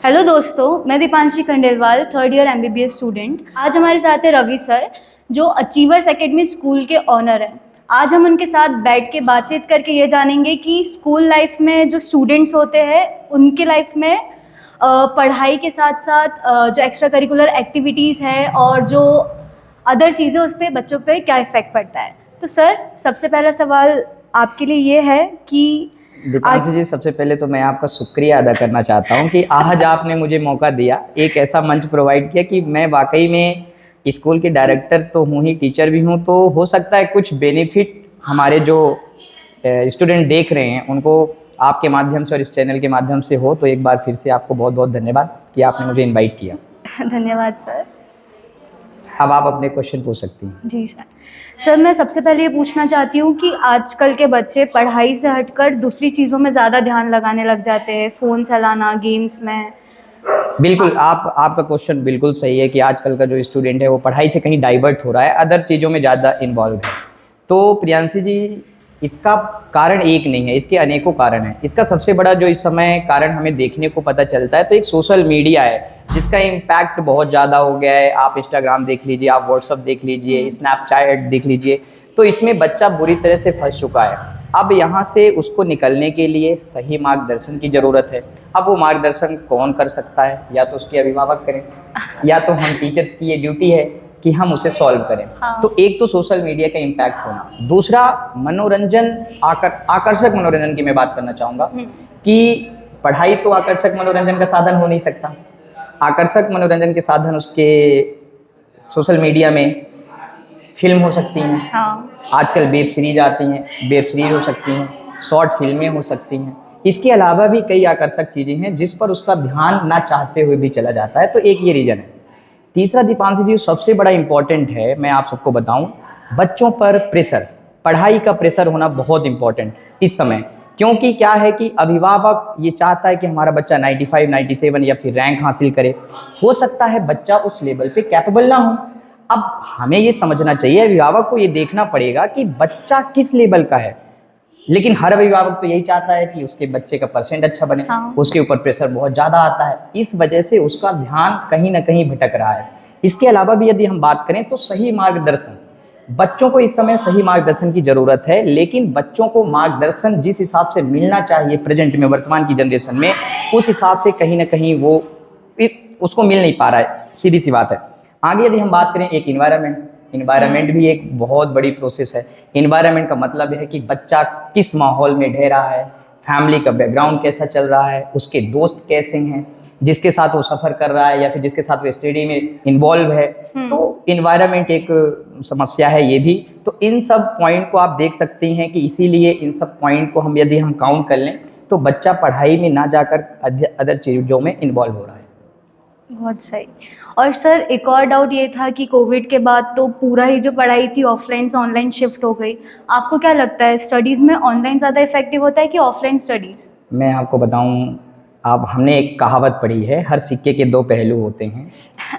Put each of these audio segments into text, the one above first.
Hello दोस्तों, मैं Deepanshi Khandelwal, third year MBBS student. आज हमारे साथ है रवि सर, जो अचीवर्स एकेडमी स्कूल के ऑनर हैं। आज हम उनके साथ बैठ के बातचीत करके ये जानेंगे कि स्कूल लाइफ में जो स्टूडेंट्स होते हैं उनके लाइफ में पढ़ाई के साथ साथ जो एक्स्ट्रा करिकुलर एक्टिविटीज़ है और जो अदर चीज़ें उस पर बच्चों पे क्या इफ़ेक्ट पड़ता है। तो सर, सबसे पहला सवाल आपके लिए ये है कि दीपांशी जी, सबसे पहले तो मैं आपका शुक्रिया अदा करना चाहता हूं कि आज आपने मुझे मौका दिया, एक ऐसा मंच प्रोवाइड किया कि मैं वाकई में स्कूल के डायरेक्टर तो हूं ही, टीचर भी हूं, तो हो सकता है कुछ बेनिफिट हमारे जो स्टूडेंट देख रहे हैं उनको आपके माध्यम से और इस चैनल के माध्यम से हो। तो एक बार फिर से आपको बहुत बहुत धन्यवाद कि आपने मुझे इन्वाइट किया। धन्यवाद सर। अब आप अपने क्वेश्चन पूछ सकती हैं। जी सर, मैं सबसे पहले ये पूछना चाहती हूँ कि आजकल के बच्चे पढ़ाई से हटकर दूसरी चीज़ों में ज़्यादा ध्यान लगाने लग जाते हैं, फ़ोन चलाना, गेम्स में। बिल्कुल, आपका क्वेश्चन बिल्कुल सही है कि आजकल का जो स्टूडेंट है वो पढ़ाई से कहीं डाइवर्ट हो रहा है, अदर चीज़ों में ज़्यादा इन्वॉल्व है। तो प्रियांशी जी, इसका कारण एक नहीं है, इसके अनेकों कारण हैं। इसका सबसे बड़ा जो इस समय कारण हमें देखने को पता चलता है तो एक सोशल मीडिया है, जिसका इम्पैक्ट बहुत ज़्यादा हो गया है। आप इंस्टाग्राम देख लीजिए, आप व्हाट्सअप देख लीजिए, स्नैपचैट देख लीजिए, तो इसमें बच्चा बुरी तरह से फंस चुका है। अब यहाँ से उसको निकलने के लिए सही मार्गदर्शन की ज़रूरत है। अब वो मार्गदर्शन कौन कर सकता है? या तो उसके अभिभावक करें, या तो हम टीचर्स की ये ड्यूटी है कि हम उसे सॉल्व करें। हाँ। तो एक तो सोशल मीडिया का इम्पैक्ट होना, दूसरा मनोरंजन, आकर्षक मनोरंजन की मैं बात करना चाहूँगा कि पढ़ाई तो आकर्षक मनोरंजन का साधन हो नहीं सकता। आकर्षक मनोरंजन के साधन उसके सोशल मीडिया में फिल्म हो सकती हैं। हाँ। आजकल वेब सीरीज आती हैं, वेब सीरीज हो सकती हैं, शॉर्ट फिल्में हो सकती हैं। इसके अलावा भी कई आकर्षक चीज़ें हैं जिस पर उसका ध्यान ना चाहते हुए भी चला जाता है। तो एक ये रीज़न है। तीसरा दीपांशी जी, सबसे बड़ा इम्पॉर्टेंट है, मैं आप सबको बताऊं, बच्चों पर प्रेशर, पढ़ाई का प्रेशर होना बहुत इम्पॉर्टेंट इस समय। क्योंकि क्या है कि अभिभावक ये चाहता है कि हमारा बच्चा 95, 97 या फिर रैंक हासिल करे। हो सकता है बच्चा उस लेवल पे कैपेबल ना हो। अब हमें ये समझना चाहिए, अभिभावक को ये देखना पड़ेगा कि बच्चा किस लेवल का है। लेकिन हर अभिभावक तो यही चाहता है कि उसके बच्चे का परसेंट अच्छा बने। हाँ। उसके ऊपर प्रेशर बहुत ज़्यादा आता है, इस वजह से उसका ध्यान कहीं ना कहीं भटक रहा है। इसके अलावा भी यदि हम बात करें तो सही मार्गदर्शन, बच्चों को इस समय सही मार्गदर्शन की ज़रूरत है। लेकिन बच्चों को मार्गदर्शन जिस हिसाब से मिलना चाहिए प्रेजेंट में, वर्तमान की जनरेशन में, उस हिसाब से कहीं ना कहीं वो उसको मिल नहीं पा रहा है, सीधी सी बात है। आगे यदि हम बात करें, एक इन्वायरमेंट भी एक बहुत बड़ी प्रोसेस है। इन्वायरमेंट का मतलब है कि बच्चा किस माहौल में ढह रहा है, फैमिली का बैकग्राउंड कैसा चल रहा है, उसके दोस्त कैसे हैं, जिसके साथ वो सफ़र कर रहा है या फिर जिसके साथ वो स्टडी में इन्वॉल्व है। तो इन्वायरमेंट एक समस्या है ये भी। तो इन सब पॉइंट को आप देख सकती हैं कि इसीलिए इन सब पॉइंट को यदि हम काउंट कर लें तो बच्चा पढ़ाई में ना जाकर अदर चीज़ों में इन्वॉल्व हो रहा है। बहुत सही। और सर, एक और डाउट ये था कि कोविड के बाद तो पूरा ही जो पढ़ाई थी ऑफलाइन से ऑनलाइन शिफ्ट हो गई। आपको क्या लगता है, स्टडीज़ में ऑनलाइन ज़्यादा इफेक्टिव होता है कि ऑफलाइन स्टडीज़? मैं आपको बताऊं, आप हमने एक कहावत पढ़ी है, हर सिक्के के दो पहलू होते हैं।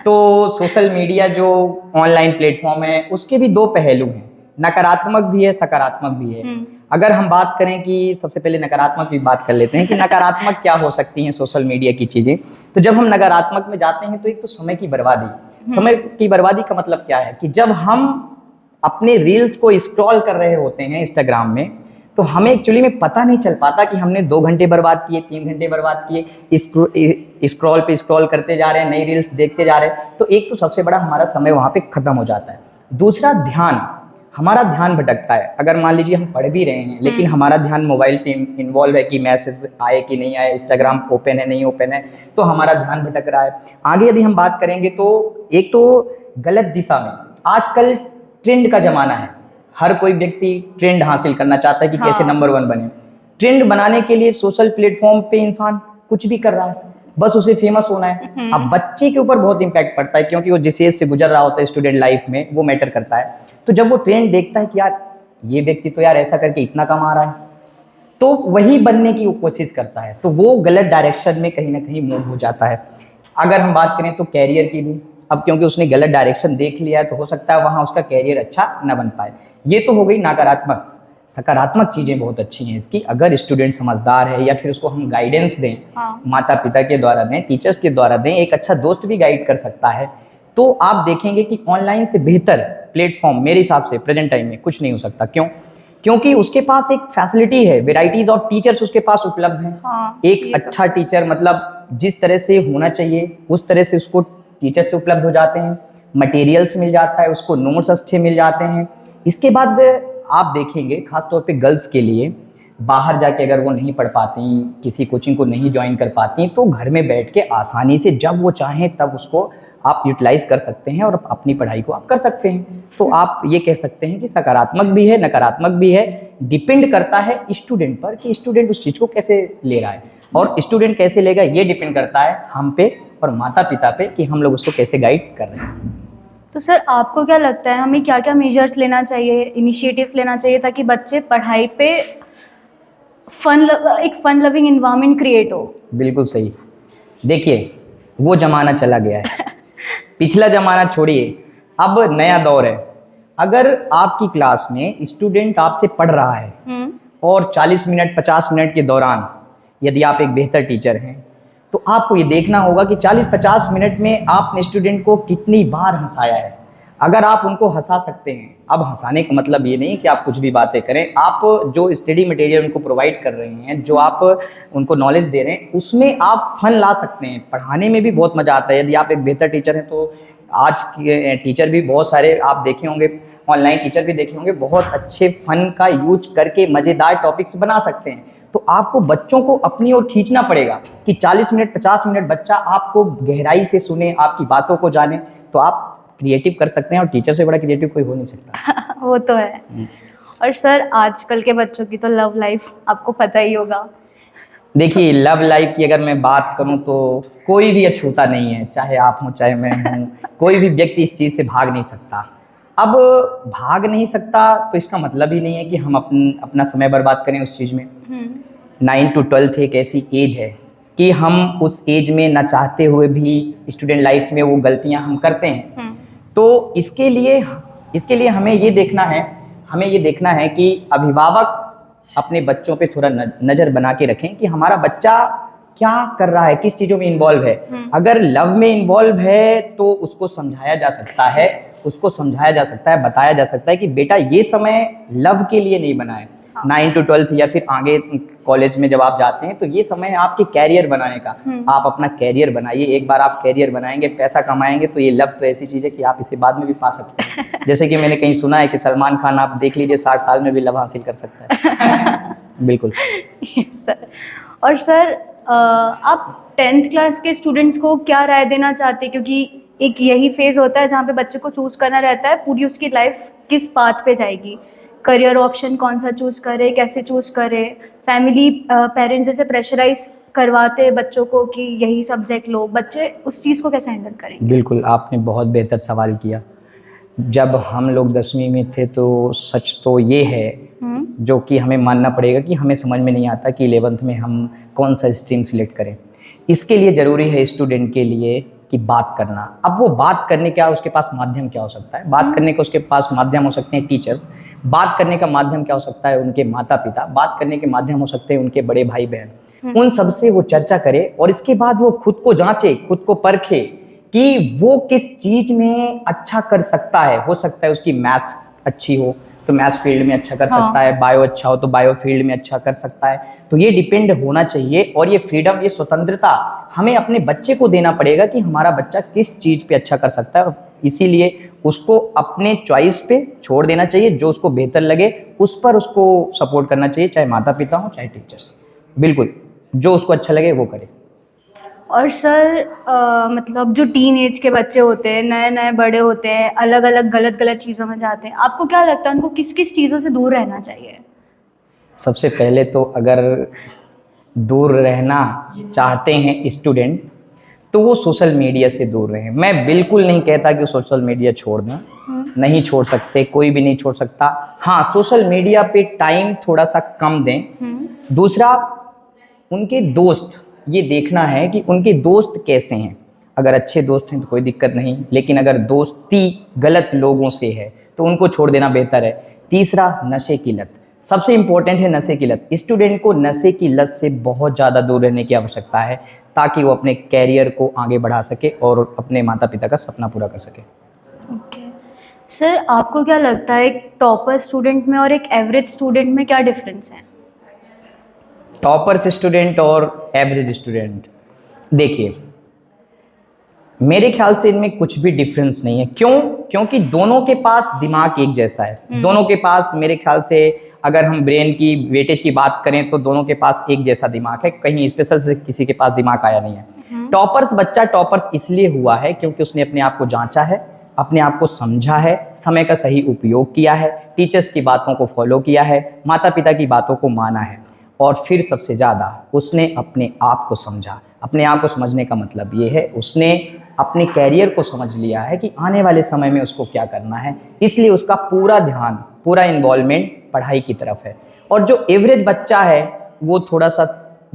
तो सोशल मीडिया जो ऑनलाइन प्लेटफॉर्म है उसके भी दो पहलू हैं, नकारात्मक भी है, सकारात्मक भी है। अगर हम बात करें कि सबसे पहले नकारात्मक की बात कर लेते हैं कि नकारात्मक क्या हो सकती हैं सोशल मीडिया की चीज़ें। तो जब हम नकारात्मक में जाते हैं तो एक तो समय की बर्बादी। समय की बर्बादी का मतलब क्या है कि जब हम अपने रील्स को स्क्रॉल कर रहे होते हैं इंस्टाग्राम में, तो हमें एक्चुअली में पता नहीं चल पाता कि हमने 2 घंटे बर्बाद किए, 3 घंटे बर्बाद किए, स्क्रॉल पे स्क्रॉल करते जा रहे हैं, नई रील्स देखते जा रहे हैं। तो एक तो सबसे बड़ा हमारा समय वहाँ पे खत्म हो जाता है। दूसरा, हमारा ध्यान भटकता है। अगर मान लीजिए हम पढ़ भी रहे हैं लेकिन हमारा ध्यान मोबाइल पे इन्वॉल्व है कि मैसेज आए कि नहीं आए, इंस्टाग्राम ओपन है नहीं ओपन है, तो हमारा ध्यान भटक रहा है। आगे यदि हम बात करेंगे तो एक तो गलत दिशा में, आजकल ट्रेंड का ज़माना है, हर कोई व्यक्ति ट्रेंड हासिल करना चाहता है कि कैसे नंबर 1 बने। ट्रेंड बनाने के लिए सोशल प्लेटफॉर्म पे इंसान कुछ भी कर रहा है, बस उसे फेमस होना है। अब बच्चे के ऊपर बहुत इंपैक्ट पड़ता है क्योंकि वो जिस एज से गुजर रहा होता है स्टूडेंट लाइफ में, वो मैटर करता है। तो जब वो ट्रेंड देखता है कि यार ये व्यक्ति तो यार ऐसा करके इतना कमा रहा है, तो वही बनने की वो कोशिश करता है, तो वो गलत डायरेक्शन में कहीं ना कहीं मूव हो जाता है। अगर हम बात करें तो कैरियर की भी, अब क्योंकि उसने गलत डायरेक्शन देख लिया है तो हो सकता है वहाँ उसका कैरियर अच्छा न बन पाए। ये तो हो गई नकारात्मक। सकारात्मक चीज़ें बहुत अच्छी हैं इसकी। अगर स्टूडेंट समझदार है या फिर उसको हम गाइडेंस दें, हाँ। माता पिता के द्वारा दें, टीचर्स के द्वारा दें, एक अच्छा दोस्त भी गाइड कर सकता है, तो आप देखेंगे कि ऑनलाइन से बेहतर प्लेटफॉर्म मेरे हिसाब से प्रेजेंट टाइम में कुछ नहीं हो सकता। क्यों? क्योंकि उसके पास एक फैसिलिटी है, वेराइटीज ऑफ टीचर्स उसके पास उपलब्ध हैं। हाँ, एक अच्छा टीचर मतलब जिस तरह से होना चाहिए उस तरह से उसको टीचर से उपलब्ध हो जाते हैं, मटेरियल्स मिल जाता है उसको, नोट्स अच्छे मिल जाते हैं। इसके बाद आप देखेंगे खासतौर पे गर्ल्स के लिए, बाहर जाके अगर वो नहीं पढ़ पाती, किसी कोचिंग को नहीं ज्वाइन कर पाती, तो घर में बैठ के आसानी से जब वो चाहें तब उसको आप यूटिलाइज कर सकते हैं और अपनी पढ़ाई को आप कर सकते हैं। तो आप ये कह सकते हैं कि सकारात्मक भी है, नकारात्मक भी है, डिपेंड करता है स्टूडेंट पर कि स्टूडेंट उस चीज़ को कैसे ले रहा है, और स्टूडेंट कैसे लेगा ये डिपेंड करता है हम पे और माता पिता पे कि हम लोग उसको कैसे गाइड कर रहे हैं। तो सर आपको क्या लगता है हमें क्या क्या मेजर्स लेना चाहिए, इनिशिएटिव्स लेना चाहिए ताकि बच्चे पढ़ाई पे एक फन लविंग इन्वायरमेंट क्रिएट हो? बिल्कुल सही। देखिए वो ज़माना चला गया है, पिछला ज़माना छोड़िए, अब नया दौर है। अगर आपकी क्लास में स्टूडेंट आपसे पढ़ रहा है और 40 मिनट 50 मिनट के दौरान यदि आप एक बेहतर टीचर हैं तो आपको ये देखना होगा कि 40-50 मिनट में आपने स्टूडेंट को कितनी बार हंसाया है। अगर आप उनको हंसा सकते हैं, अब हंसाने का मतलब ये नहीं कि आप कुछ भी बातें करें, आप जो स्टडी मटेरियल उनको प्रोवाइड कर रहे हैं, जो आप उनको नॉलेज दे रहे हैं, उसमें आप फन ला सकते हैं। पढ़ाने में भी बहुत मज़ा आता है यदि आप एक बेहतर टीचर हैं। तो आज के टीचर भी बहुत सारे आप देखे होंगे, ऑनलाइन टीचर भी देखे होंगे, बहुत अच्छे फन का यूज करके मज़ेदार टॉपिक्स बना सकते हैं। तो आपको बच्चों को अपनी ओर खींचना पड़ेगा कि 40 मिनट 50 मिनट बच्चा आपको गहराई से सुने, आपकी बातों को जाने, तो आप क्रिएटिव कर सकते हैं, और टीचर से बड़ा क्रिएटिव कोई हो नहीं सकता। वो तो है। और सर आजकल के बच्चों की तो लव लाइफ आपको पता ही होगा। देखिए लव लाइफ की अगर मैं बात करूं तो कोई भी अछूता नहीं है, चाहे आप हों चाहे मैं हूं, कोई भी व्यक्ति इस चीज़ से भाग नहीं सकता। अब भाग नहीं सकता तो इसका मतलब ही नहीं है कि हम अपना समय बर्बाद करें उस चीज़ में। 9 to 12 एक ऐसी एज है कि हम उस एज में ना चाहते हुए भी स्टूडेंट लाइफ में वो गलतियां हम करते हैं। तो इसके लिए हमें ये देखना है कि अभिभावक अपने बच्चों पे थोड़ा नज़र बना के रखें कि हमारा बच्चा क्या कर रहा है, किस चीज़ों में इन्वॉल्व है। अगर लव में इन्वॉल्व है तो उसको समझाया जा सकता है, बताया जा सकता है कि बेटा ये समय लव के लिए नहीं बना है। 9 to 12 या फिर आगे कॉलेज में जब आप जाते हैं तो ये समय है आपके कैरियर बनाने का। आप अपना कैरियर बनाइए, एक बार आप कैरियर बनाएंगे, पैसा कमाएंगे, तो ये लव तो ऐसी चीज़ है कि आप इसे बाद में भी पा सकते हैं। जैसे कि मैंने कहीं सुना है कि सलमान खान आप देख लीजिए 60 साल में भी लव हासिल कर सकता है। बिल्कुल सर। और सर आप 10th क्लास के स्टूडेंट्स को क्या राय देना चाहते हैं, क्योंकि एक यही फेज़ होता है जहाँ पे बच्चे को चूज़ करना रहता है पूरी उसकी लाइफ किस पाथ पे जाएगी, करियर ऑप्शन कौन सा चूज़ करे, कैसे चूज़ करे। फैमिली पेरेंट्स जैसे प्रेशराइज करवाते हैं बच्चों को कि यही सब्जेक्ट लो, बच्चे उस चीज़ को कैसे हैंडल करेंगे? बिल्कुल, आपने बहुत बेहतर सवाल किया। जब हम लोग 10वीं में थे तो सच तो ये है जो कि हमें मानना पड़ेगा कि हमें समझ में नहीं आता कि 11th में हम कौन सा स्ट्रीम सिलेक्ट करें। इसके लिए ज़रूरी है स्टूडेंट के लिए कि बात करना। अब वो बात करने का उसके पास माध्यम क्या हो सकता है? बात करने का उसके पास माध्यम हो सकते हैं टीचर्स, बात करने का माध्यम क्या हो सकता है? उनके माता पिता, बात करने के माध्यम हो सकते हैं उनके बड़े भाई बहन। उन सबसे वो चर्चा करे और इसके बाद वो खुद को जांचे, खुद को परखे कि वो किस चीज़ में अच्छा कर सकता है। हो सकता है उसकी मैथ्स अच्छी हो तो मैथ्स फील्ड में अच्छा कर सकता है, बायो अच्छा हो तो बायो फील्ड में अच्छा कर सकता है। तो ये डिपेंड होना चाहिए, और ये फ्रीडम, ये स्वतंत्रता हमें अपने बच्चे को देना पड़ेगा कि हमारा बच्चा किस चीज़ पे अच्छा कर सकता है, और इसीलिए उसको अपने चॉइस पे छोड़ देना चाहिए। जो उसको बेहतर लगे उस पर उसको सपोर्ट करना चाहिए, चाहे माता पिता हो चाहे टीचर्स। बिल्कुल, जो उसको अच्छा लगे वो करे। और सर मतलब जो टीन एज के बच्चे होते हैं, नए नए बड़े होते हैं, अलग अलग गलत चीज़ों में जाते हैं, आपको क्या लगता है उनको किस किस चीज़ों से दूर रहना चाहिए? सबसे पहले तो अगर दूर रहना चाहते हैं स्टूडेंट तो वो सोशल मीडिया से दूर रहें। मैं बिल्कुल नहीं कहता कि सोशल मीडिया छोड़ दें, नहीं छोड़ सकते, कोई भी नहीं छोड़ सकता। हाँ, सोशल मीडिया पे टाइम थोड़ा सा कम दें। दूसरा, उनके दोस्त, ये देखना है कि उनके दोस्त कैसे हैं। अगर अच्छे दोस्त हैं तो कोई दिक्कत नहीं, लेकिन अगर दोस्ती गलत लोगों से है तो उनको छोड़ देना बेहतर है। तीसरा, नशे की लत। सबसे इम्पोर्टेंट है नशे की लत। स्टूडेंट को नशे की लत से बहुत ज़्यादा दूर रहने की आवश्यकता है ताकि वो अपने कैरियर को आगे बढ़ा सके और अपने माता पिता का सपना पूरा कर सके। ओके सर, आपको क्या लगता है एक टॉपर स्टूडेंट में और एक एवरेज स्टूडेंट में क्या डिफरेंस है? टॉपर्स स्टूडेंट और एवरेज स्टूडेंट, देखिए मेरे ख्याल से इनमें कुछ भी डिफरेंस नहीं है। क्यों? क्योंकि दोनों के पास दिमाग एक जैसा है। दोनों के पास मेरे ख्याल से अगर हम ब्रेन की वेटेज की बात करें तो दोनों के पास एक जैसा दिमाग है, कहीं स्पेशल से किसी के पास दिमाग आया नहीं है। टॉपर्स बच्चा टॉपर्स इसलिए हुआ है क्योंकि उसने अपने आप को जांचा है, अपने आप को समझा है, समय का सही उपयोग किया है, टीचर्स की बातों को फॉलो किया है, माता पिता की बातों को माना है और फिर सबसे ज़्यादा उसने अपने आप को समझा। अपने आप को समझने का मतलब ये है उसने अपने कैरियर को समझ लिया है कि आने वाले समय में उसको क्या करना है, इसलिए उसका पूरा ध्यान, पूरा इन्वॉल्वमेंट पढ़ाई की तरफ है। और जो एवरेज बच्चा है वो थोड़ा सा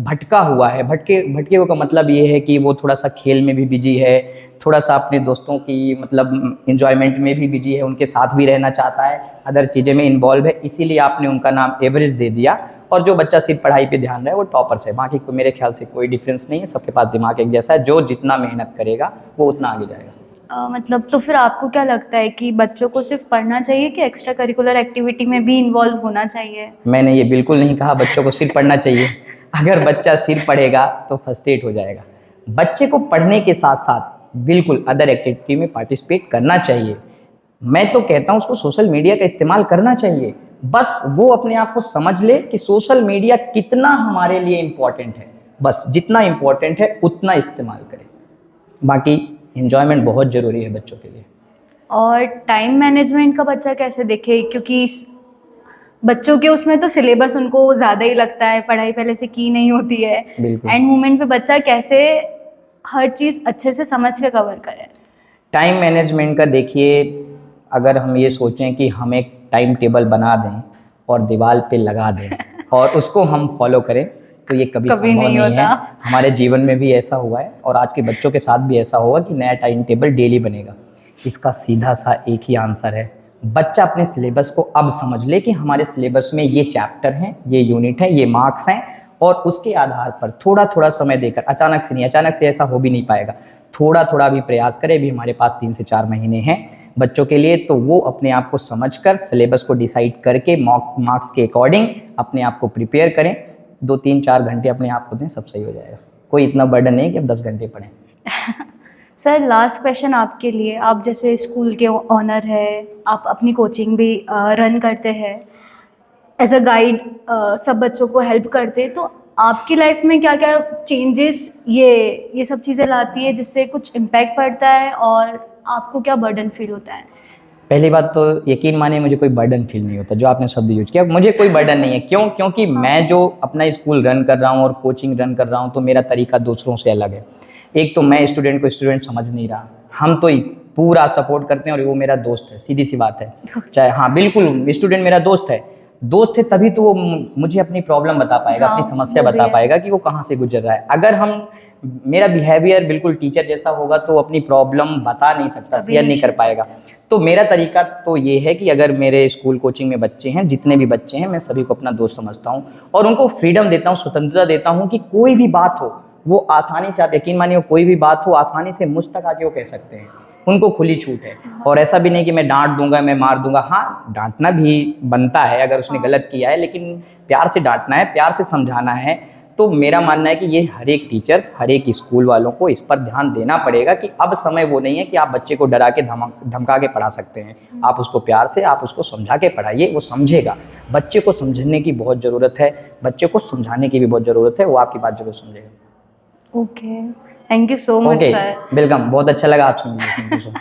भटका हुआ है। भटके हुए का मतलब ये है कि वो थोड़ा सा खेल में भी बिजी है, थोड़ा सा अपने दोस्तों की मतलब एंजॉयमेंट में भी बिजी है, उनके साथ भी रहना चाहता है, अदर चीज़ें में इन्वॉल्व है, इसीलिए आपने उनका नाम एवरेज दे दिया। और जो बच्चा सिर्फ पढ़ाई पे ध्यान रहा है वो टॉपर्स है। बाकी मेरे ख्याल से कोई डिफरेंस नहीं है, सबके पास दिमाग एक जैसा है, जो जितना मेहनत करेगा वो उतना आगे जाएगा। मतलब तो फिर आपको क्या लगता है कि बच्चों को सिर्फ पढ़ना चाहिए कि एक्स्ट्रा करिकुलर एक्टिविटी में भी इन्वॉल्व होना चाहिए? मैंने ये बिल्कुल नहीं कहा बच्चों को सिर्फ पढ़ना चाहिए। अगर बच्चा सिर्फ पढ़ेगा तो फ्रस्ट्रेट हो जाएगा। बच्चे को पढ़ने के साथ साथ बिल्कुल अदर एक्टिविटी में पार्टिसिपेट करना चाहिए। मैं तो कहता हूँ उसको सोशल मीडिया का इस्तेमाल करना चाहिए, बस वो अपने आप को समझ ले कि सोशल मीडिया कितना हमारे लिए इम्पोर्टेंट है, बस जितना इम्पोर्टेंट है उतना इस्तेमाल करें। बाकी एंजॉयमेंट बहुत ज़रूरी है बच्चों के लिए। और टाइम मैनेजमेंट का बच्चा कैसे देखे, क्योंकि बच्चों के उसमें तो सिलेबस उनको ज़्यादा ही लगता है, पढ़ाई पहले से की नहीं होती है, एंड मोमेंट पे बच्चा कैसे हर चीज़ अच्छे से समझ के कवर करे? टाइम मैनेजमेंट का देखिए, अगर हम ये सोचें कि हम एक टाइम टेबल बना दें और दीवार पे लगा दें और उसको हम फॉलो करें तो ये कभी संभव नहीं है। हमारे जीवन में भी ऐसा हुआ है और आज के बच्चों के साथ भी ऐसा होगा कि नया टाइम टेबल डेली बनेगा। इसका सीधा सा एक ही आंसर है, बच्चा अपने सिलेबस को अब समझ ले कि हमारे सिलेबस में ये चैप्टर हैं, ये यूनिट हैं, ये मार्क्स हैं, और उसके आधार पर थोड़ा थोड़ा समय देकर, अचानक से नहीं, अचानक से ऐसा हो भी नहीं पाएगा, थोड़ा थोड़ा भी प्रयास करें। अभी हमारे पास 3 से 4 महीने हैं बच्चों के लिए, तो वो अपने आप को समझकर सिलेबस को डिसाइड करके मार्क्स के अकॉर्डिंग अपने आप को प्रिपेयर करें। 2-3-4 घंटे अपने आप को दें, सब सही हो जाएगा। कोई इतना बर्डन नहीं कि अब 10 घंटे पढ़ें। सर लास्ट क्वेश्चन आपके लिए, आप जैसे स्कूल के ऑनर है, आप अपनी कोचिंग भी रन करते हैं, एज अ गाइड सब बच्चों को हेल्प करते, तो आपकी लाइफ में क्या क्या चेंजेस ये सब चीज़ें लाती है जिससे कुछ इम्पैक्ट पड़ता है, और आपको क्या बर्डन फील होता है? पहली बात तो यकीन मानिए मुझे कोई बर्डन फील नहीं होता। जो आपने शब्द यूज किया, मुझे कोई बर्डन नहीं है। क्यों? क्योंकि मैं जो अपना स्कूल रन कर रहा हूँ और कोचिंग रन कर रहा हूँ तो मेरा तरीका दूसरों से अलग है। एक तो मैं स्टूडेंट को स्टूडेंट समझ नहीं रहा, हम तो पूरा सपोर्ट करते हैं और वो मेरा दोस्त है, सीधी सी बात है। चाहे, हाँ बिल्कुल, स्टूडेंट मेरा दोस्त है तभी तो वो मुझे अपनी प्रॉब्लम बता पाएगा, अपनी समस्या बता पाएगा कि वो कहाँ से गुजर रहा है। अगर मेरा बिहेवियर बिल्कुल टीचर जैसा होगा तो अपनी प्रॉब्लम बता नहीं सकता, शेयर नहीं कर पाएगा। तो मेरा तरीका तो ये है कि अगर मेरे स्कूल कोचिंग में बच्चे हैं, जितने भी बच्चे हैं, मैं सभी को अपना दोस्त समझता हूँ और उनको फ्रीडम देता हूँ, स्वतंत्रता देता हूँ कि कोई भी बात हो वो आसानी से, आप यकीन मानिए, कोई भी बात हो आसानी से मुझ तक आके वो कह सकते हैं, उनको खुली छूट है। और ऐसा भी नहीं कि मैं डांट दूंगा, मैं मार दूंगा। हाँ, डांटना भी बनता है अगर उसने गलत किया है, लेकिन प्यार से डांटना है, प्यार से समझाना है। तो मेरा मानना है कि ये हर एक टीचर्स, हर एक स्कूल वालों को इस पर ध्यान देना पड़ेगा कि अब समय वो नहीं है कि आप बच्चे को डरा के धमका के पढ़ा सकते हैं। आप उसको प्यार से, आप उसको समझा के पढ़ाइए, वो समझेगा। बच्चे को समझने की बहुत ज़रूरत है, बच्चे को समझाने की भी बहुत ज़रूरत है, वो आपकी बात जरूर समझेगा। Okay, thank you so much sir. Welcome, बहुत अच्छा लगा आपसे मिलकर।